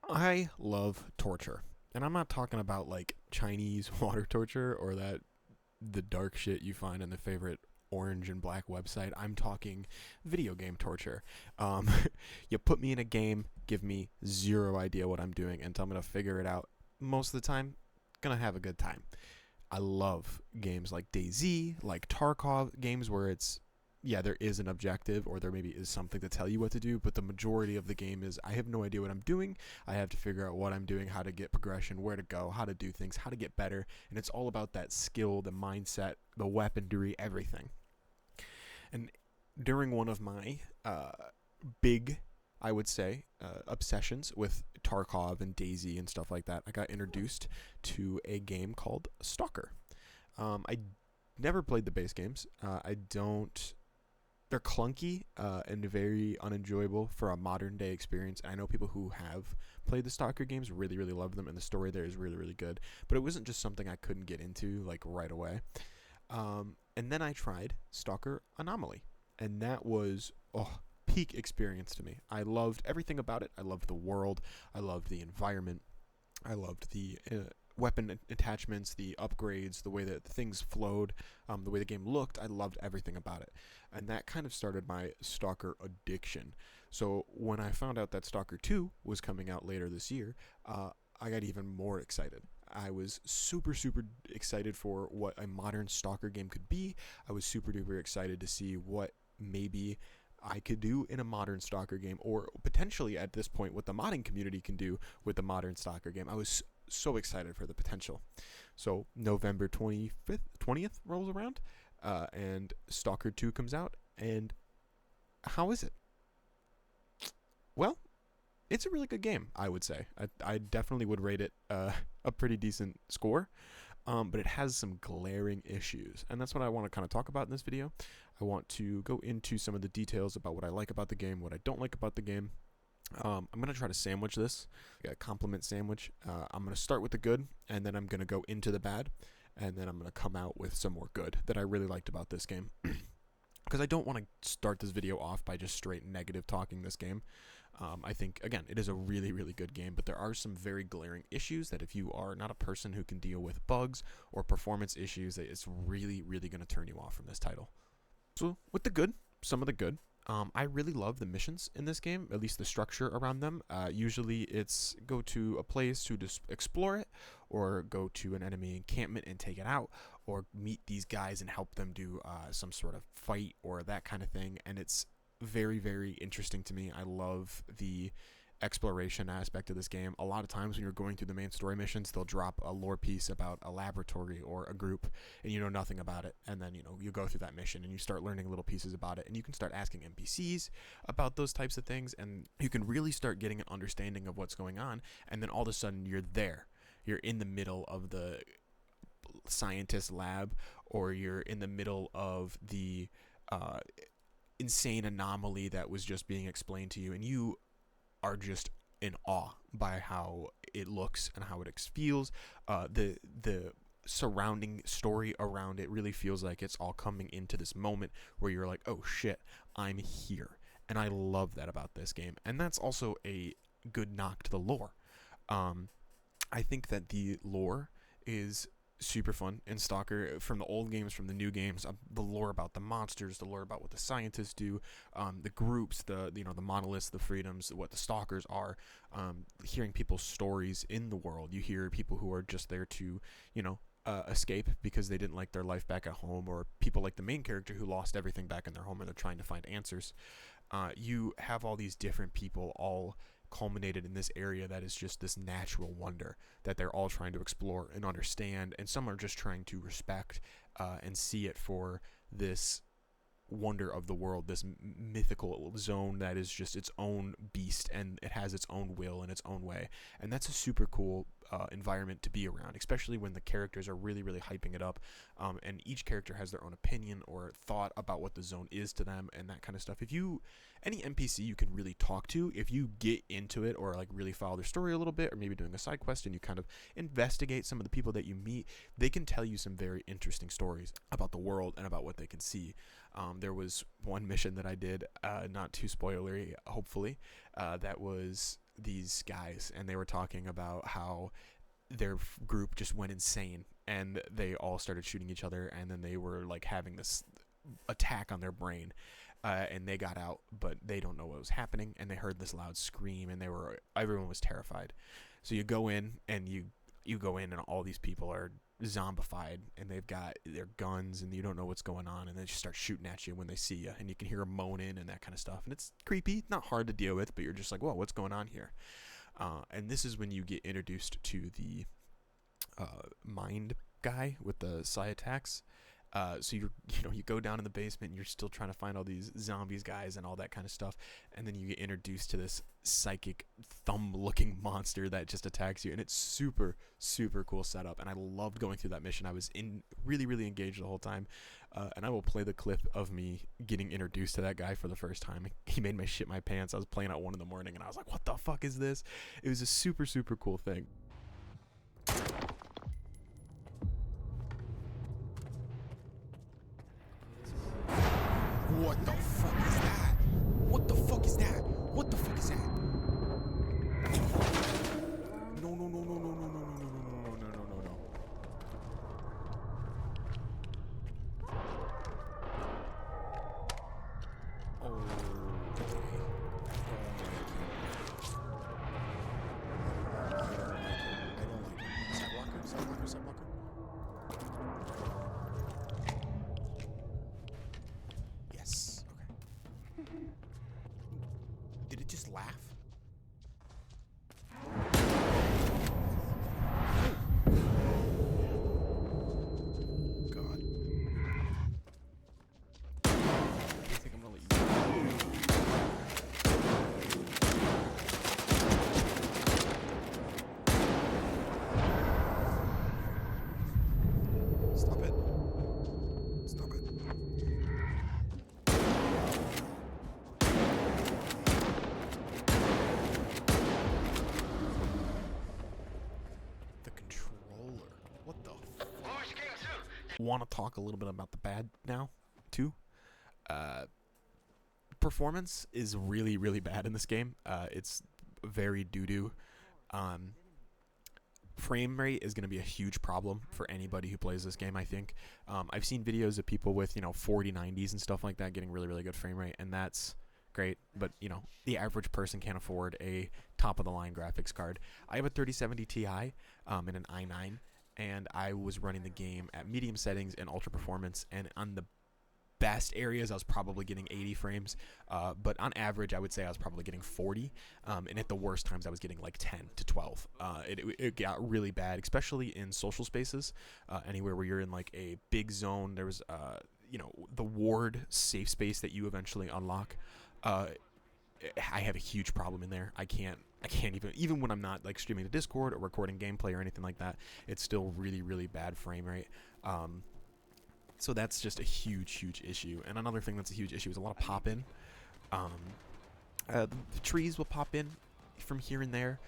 I love torture. And I'm not talking about like Chinese water torture or the dark shit you find in the favorite orange and black website. I'm talking video game torture. Um, you put me in a game, give me zero idea what I'm doing, and tell me to figure it out. Most of the time, gonna have a good time. I love games like DayZ, like Tarkov, games where it's yeah, there is an objective or there maybe is something to tell you what to do, but the majority of the game is I have no idea what I'm doing. I have to figure out what I'm doing, how to get progression, where to go, how to do things, how to get better, and it's all about that skill, the mindset, the weaponry, everything. And during one of my big, I would say, obsessions with Tarkov and Daisy and stuff like that, I got introduced to a game called Stalker. I never played the base games. I don't. They're clunky and very unenjoyable for a modern day experience. And I know people who have played the Stalker games really, really love them, and the story there is really, really good. But it wasn't just something I couldn't get into like right away. And then I tried Stalker Anomaly, and that was peak experience to me. I loved everything about it. I loved the world. I loved the environment. I loved the weapon attachments, the upgrades, the way that things flowed, the way the game looked. I loved everything about it. And that kind of started my Stalker addiction. So when I found out that Stalker 2 was coming out later this year, I got even more excited. I was super, super excited for what a modern Stalker game could be. I was super duper excited to see what maybe I could do in a modern Stalker game, or potentially at this point what the modding community can do with the modern Stalker game. I was so excited for the potential. So November 25th, 20th rolls around, and Stalker 2 comes out, and how is it? Well, it's a really good game, I would say. I definitely would rate it a pretty decent score, but it has some glaring issues. And that's what I want to kind of talk about in this video. I want to go into some of the details about what I like about the game, what I don't like about the game. I'm going to try to sandwich this, like a compliment sandwich. I'm going to start with the good, and then I'm going to go into the bad, and then I'm going to come out with some more good that I really liked about this game. Because I don't want to start this video off by just straight negative talking this game. I think, again, it is a really, really good game, but there are some very glaring issues that if you are not a person who can deal with bugs or performance issues, that it's really, really going to turn you off from this title. So, with the good, some of the good. I really love the missions in this game, at least the structure around them. Usually it's go to a place to just explore it, or go to an enemy encampment and take it out, or meet these guys and help them do some sort of fight or that kind of thing. And it's very, very interesting to me. I love the exploration aspect of this game. A lot of times when you're going through the main story missions, they'll drop a lore piece about a laboratory or a group, and you know nothing about it. And then, you go through that mission and you start learning little pieces about it, and you can start asking NPCs about those types of things, and you can really start getting an understanding of what's going on. And then all of a sudden you're there. You're in the middle of the scientist lab, or you're in the middle of the insane anomaly that was just being explained to you, and you are just in awe by how it looks and how it feels. The surrounding story around it really feels like it's all coming into this moment where you're like, oh shit, I'm here. And I love that about this game. And that's also a good knock to the lore. I think that the lore is super fun in Stalker, from the old games, from the new games. The lore about the monsters, the lore about what the scientists do, the groups, the monoliths, the freedoms, what the stalkers are. Hearing people's stories in the world, you hear people who are just there to escape because they didn't like their life back at home, or people like the main character who lost everything back in their home and they're trying to find answers. You have all these different people all culminated in this area that is just this natural wonder that they're all trying to explore and understand, and some are just trying to respect and see it for this wonder of the world, this mythical zone that is just its own beast, and it has its own will in its own way. And that's a super cool environment to be around, especially when the characters are really, really hyping it up, and each character has their own opinion or thought about what the zone is to them and that kind of stuff. If you any NPC you can really talk to, if you get into it or like really follow their story a little bit, or maybe doing a side quest and you kind of investigate some of the people that you meet, they can tell you some very interesting stories about the world and about what they can see. There was one mission that I did, not too spoilery, hopefully, that was these guys, and they were talking about how their group just went insane, and they all started shooting each other, and then they were like having this attack on their brain, and they got out, but they don't know what was happening, and they heard this loud scream, and everyone was terrified. So you go in, and you go in, and all these people are zombified, and they've got their guns, and you don't know what's going on, and they just start shooting at you when they see you, and you can hear them moaning and that kind of stuff, and it's creepy, not hard to deal with, but you're just like, whoa, what's going on here? And this is when you get introduced to the mind guy with the psi attacks. So you go down in the basement, and you're still trying to find all these zombies guys and all that kind of stuff, and then you get introduced to this psychic thumb-looking monster that just attacks you, and it's super, super cool setup, and I loved going through that mission. I was really, really engaged the whole time, and I will play the clip of me getting introduced to that guy for the first time. He made me shit my pants. I was playing at 1 in the morning, and I was like, what the fuck is this? It was a super, super cool thing. What the fuck is that? What the fuck is that? What the fuck is that? No, no, no, no, no, no, no, no, no, no, no, no, no, no, no. Oh, okay. I don't like it. Sidewalker, sidewalker, sidewalker. Yes. Okay. Did it just laugh? Oh God. I think I'm gonna let you. Stop it. Stop it. The controller. What the fuck? Want to talk a little bit about the bad now, too? Performance is really, really bad in this game. It's very doo-doo. Frame rate is going to be a huge problem for anybody who plays this game, I think. I've seen videos of people with, 4090s and stuff like that getting really, really good frame rate, and that's great, but, the average person can't afford a top-of-the-line graphics card. I have a 3070 Ti in an i9, and I was running the game at medium settings and ultra performance, and on the best areas I was probably getting 80 frames, but on average I would say I was probably getting 40, and at the worst times I was getting like 10 to 12. It got really bad, especially in social spaces, anywhere where you're in like a big zone. There was the ward safe space that you eventually unlock. I have a huge problem in there. I can't even when I'm not like streaming to Discord or recording gameplay or anything like that, it's still really, really bad frame rate. So that's just a huge, huge issue. And another thing that's a huge issue is a lot of pop-in. The trees will pop in from here and there.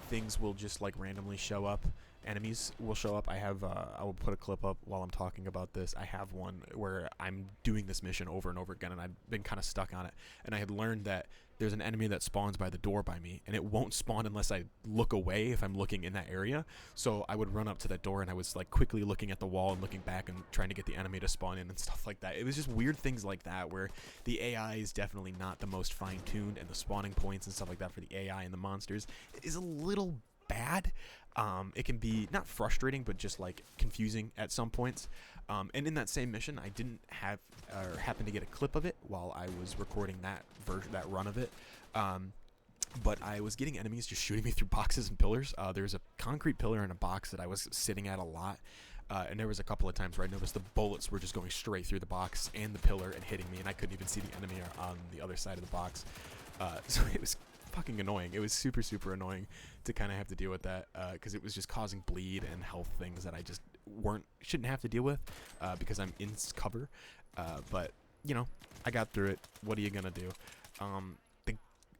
Things will just like randomly show up. Enemies will show up. I will put a clip up while I'm talking about this. I have one where I'm doing this mission over and over again, and I've been kind of stuck on it. And I had learned that there's an enemy that spawns by the door by me, and it won't spawn unless I look away if I'm looking in that area. So I would run up to that door, and I was like quickly looking at the wall and looking back and trying to get the enemy to spawn in and stuff like that. It was just weird things like that where the AI is definitely not the most fine-tuned, and the spawning points and stuff like that for the AI and the monsters is a little bad. It can be not frustrating, but just like confusing at some points. And in that same mission, I didn't have or happen to get a clip of it while I was recording that run of it. But I was getting enemies just shooting me through boxes and pillars. There's a concrete pillar in a box that I was sitting at a lot. And there was a couple of times where I noticed the bullets were just going straight through the box and the pillar and hitting me, and I couldn't even see the enemy on the other side of the box. So it was fucking annoying. It was super, super annoying to kind of have to deal with that, because it was just causing bleed and health things that I just shouldn't have to deal with, because I'm in cover. But I got through it. What are you gonna do? The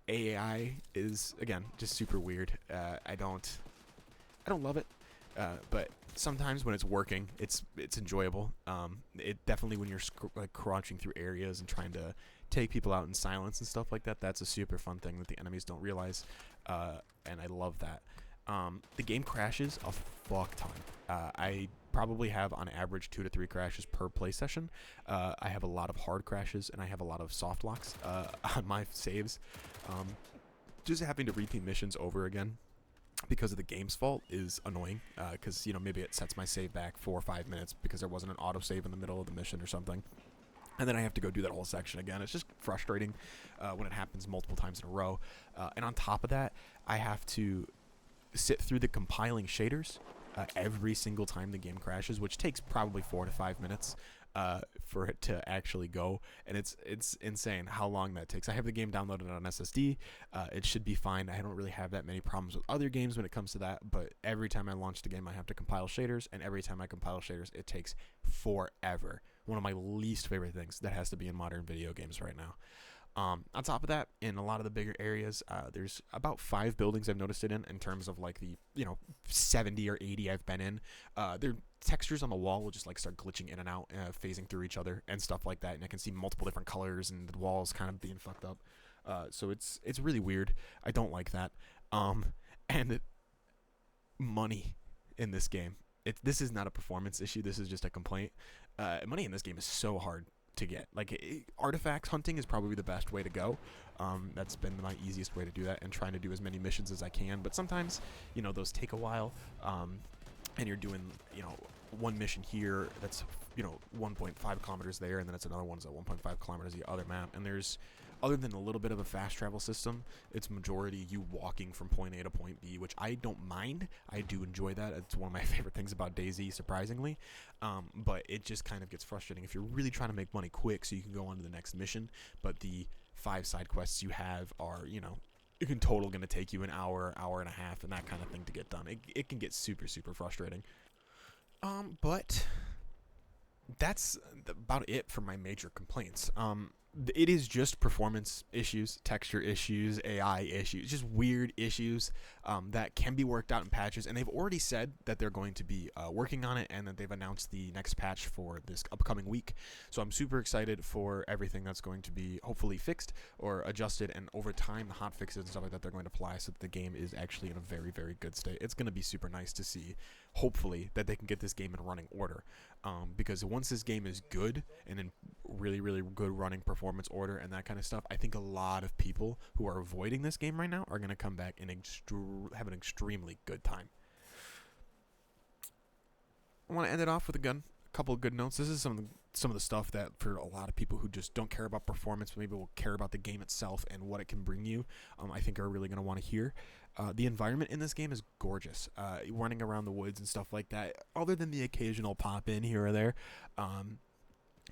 AI is again just super weird. I don't love it. But sometimes when it's working, it's enjoyable. It definitely when you're like crouching through areas and trying to take people out in silence and stuff like that. That's a super fun thing that the enemies don't realize, and I love that. The game crashes a fuck ton. I probably have on average 2 to 3 crashes per play session. I have a lot of hard crashes and I have a lot of soft locks on my saves. Just having to repeat missions over again because of the game's fault is annoying, because maybe it sets my save back 4 or 5 minutes because there wasn't an autosave in the middle of the mission or something, and then I have to go do that whole section again. It's just frustrating when it happens multiple times in a row, and on top of that, I have to sit through the compiling shaders every single time the game crashes, which takes probably 4 to 5 minutes for it to actually go, and it's insane how long that takes. I have the game downloaded on SSD. It should be fine. I don't really have that many problems with other games when it comes to that, but every time I launch the game, I have to compile shaders, and every time I compile shaders, it takes forever. One of my least favorite things that has to be in modern video games right now. On top of that, in a lot of the bigger areas, there's about 5 buildings I've noticed it in terms of like the 70 or 80 I've been in. Their textures on the wall will just like start glitching in and out, phasing through each other and stuff like that, and I can see multiple different colors and the walls kind of being fucked up. So it's really weird. I don't like that. And money in this game. This is not a performance issue. This is just a complaint. Money in this game is so hard to get. Like artifacts hunting is probably the best way to go. That's been my easiest way to do that, and trying to do as many missions as I can. But sometimes, those take a while, and you're doing, one mission here that's 1.5 kilometers there, and then it's another one's at 1.5 kilometers the other map. And there's, other than a little bit of a fast travel system, it's majority you walking from point A to point B, which I don't mind. I do enjoy that. It's one of my favorite things about DayZ, surprisingly. But it just kind of gets frustrating if you're really trying to make money quick so you can go on to the next mission, but the 5 side quests you have are, in total going to take you an hour, hour and a half, and that kind of thing to get done. It can get super, super frustrating. But that's about it for my major complaints. It is just performance issues, texture issues, AI issues, just weird issues that can be worked out in patches, and they've already said that they're going to be working on it, and that they've announced the next patch for this upcoming week. So I'm super excited for everything that's going to be hopefully fixed or adjusted, and over time the hot fixes and stuff like that they're going to apply so that the game is actually in a very, very good state. It's going to be super nice to see, hopefully, that they can get this game in running order, because once this game is good and in really, really good running performance order and that kind of stuff, I think a lot of people who are avoiding this game right now are going to come back and have an extremely good time. I want to end it off with a couple of good notes. This is some of the stuff that for a lot of people who just don't care about performance, but maybe will care about the game itself and what it can bring you, I think are really going to want to hear. The environment in this game is gorgeous. Running around the woods and stuff like that, other than the occasional pop in here or there,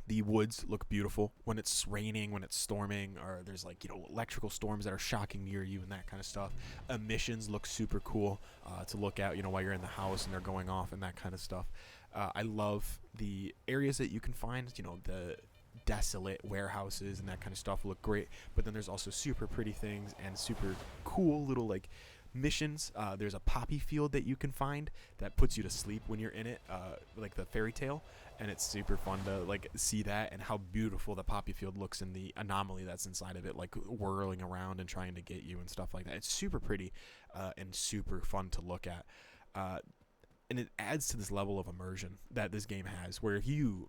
the woods look beautiful when it's raining, when it's storming, or there's like electrical storms that are shocking near you and that kind of stuff. Emissions look super cool to look at while you're in the house and they're going off and that kind of stuff. I love the areas that you can find. The desolate warehouses and that kind of stuff look great, but then there's also super pretty things and super cool little like missions. There's a poppy field that you can find that puts you to sleep when you're in it, like the fairy tale, and it's super fun to like see that and how beautiful the poppy field looks and the anomaly that's inside of it, like whirling around and trying to get you and stuff like that. It's super pretty and super fun to look at, and it adds to this level of immersion that this game has, where if you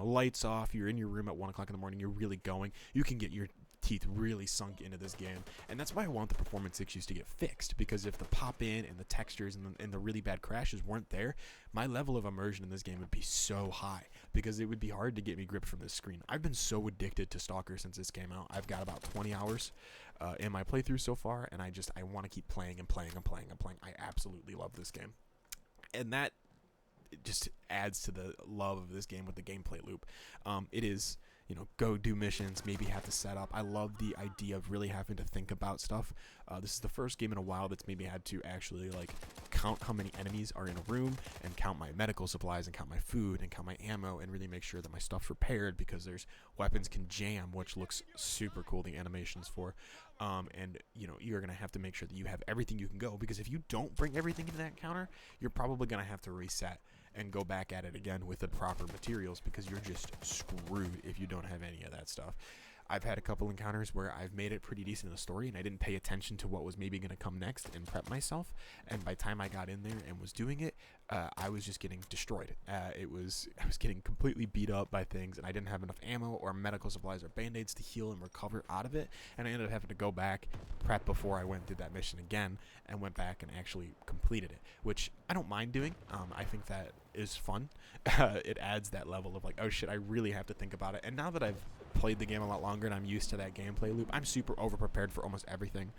lights off, you're in your room at 1 o'clock in the morning, you're really going, you can get your teeth really sunk into this game. And that's why I want the performance issues to get fixed, because if the pop in and the textures and the really bad crashes weren't there, my level of immersion in this game would be so high, because it would be hard to get me gripped from this screen. I've been so addicted to Stalker since this came out. I've got about 20 hours in my playthrough so far, and I want to keep playing and playing and playing and playing. I absolutely love this game, and that it just adds to the love of this game with the gameplay loop. It is, go do missions, maybe have to set up. I love the idea of really having to think about stuff. This is the first game in a while that's maybe had to actually like count how many enemies are in a room, and count my medical supplies, and count my food, and count my ammo, and really make sure that my stuff's repaired, because there's weapons can jam, which looks super cool, the animations for. And you're gonna have to make sure that you have everything you can go, because if you don't bring everything into that counter, you're probably gonna have to reset and go back at it again with the proper materials, because you're just screwed if you don't have any of that stuff. I've had a couple encounters where I've made it pretty decent in the story, and I didn't pay attention to what was maybe going to come next and prep myself. And by the time I got in there and was doing it, I was just getting destroyed. I was getting completely beat up by things, and I didn't have enough ammo or medical supplies or band-aids to heal and recover out of it. And I ended up having to go back, prep before I went through that mission again, and went back and actually completed it, which I don't mind doing. I think that is fun. It adds that level of like, oh shit, I really have to think about it. And now that I've played the game a lot longer and I'm used to that gameplay loop, I'm super over prepared for almost everything.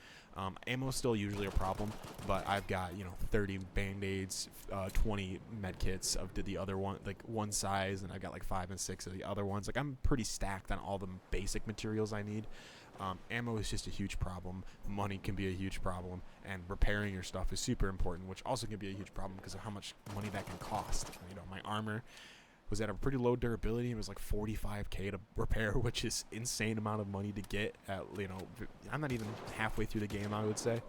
Ammo is still usually a problem, but I've got 30 band-aids, 20 med kits of the other one size, and I've got like 5 and 6 of the other ones. Like, I'm pretty stacked on all the basic materials I need. Ammo is just a huge problem. Money can be a huge problem, and repairing your stuff is super important, which also can be a huge problem because of how much money that can cost. My armor was at a pretty low durability. It was like $45K to repair, which is insane amount of money to get at, I'm not even halfway through the game, I would say.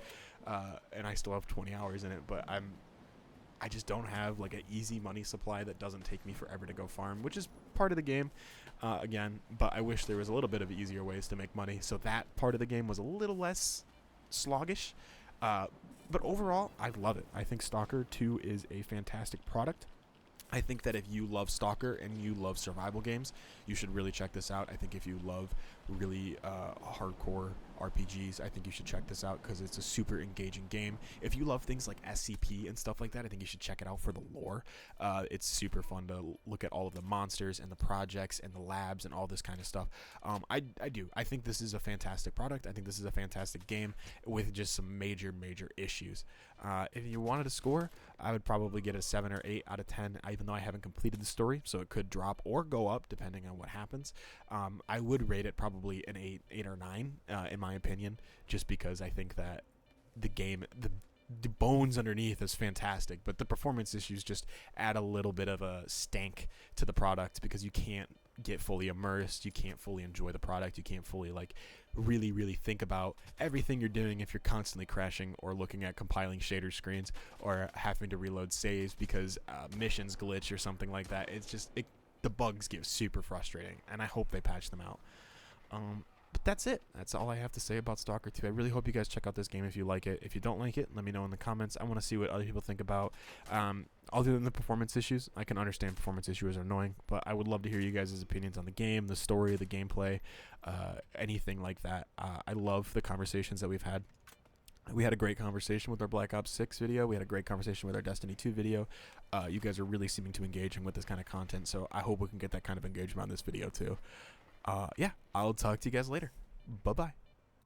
And I still have 20 hours in it, but I just don't have like an easy money supply that doesn't take me forever to go farm, which is part of the game, again, but I wish there was a little bit of easier ways to make money. So that part of the game was a little less sluggish, but overall, I love it. I think Stalker 2 is a fantastic product. I think that if you love Stalker and you love survival games, you should really check this out. I think if you love really hardcore RPGs, I think you should check this out because it's a super engaging game. If you love things like SCP and stuff like that, I think you should check it out for the lore. It's super fun to look at all of the monsters and the projects and the labs and all this kind of stuff. I do. I think this is a fantastic product. I think this is a fantastic game with just some major issues. If you wanted to score, I would probably get a 7 or 8 out of 10, even though I haven't completed the story, so it could drop or go up depending on what happens. I would rate it probably an 8 or 9, in my opinion, just because I think that the game, the bones underneath is fantastic, but the performance issues just add a little bit of a stank to the product because you can't get fully immersed, you can't fully enjoy the product, you can't fully really think about everything you're doing if you're constantly crashing or looking at compiling shader screens or having to reload saves because missions glitch or something like that. It's just the bugs get super frustrating, and I hope they patch them out. But that's it. That's all I have to say about Stalker 2. I really hope you guys check out this game if you like it. If you don't like it, let me know in the comments. I want to see what other people think about. Other than the performance issues, I can understand performance issues are annoying, but I would love to hear you guys' opinions on the game, the story, the gameplay, anything like that. I love the conversations that we've had. We had a great conversation with our Black Ops 6 video. We had a great conversation with our Destiny 2 video. You guys are really seeming to engaging with this kind of content, so I hope we can get that kind of engagement on this video too. Yeah, I'll talk to you guys later. Bye-bye.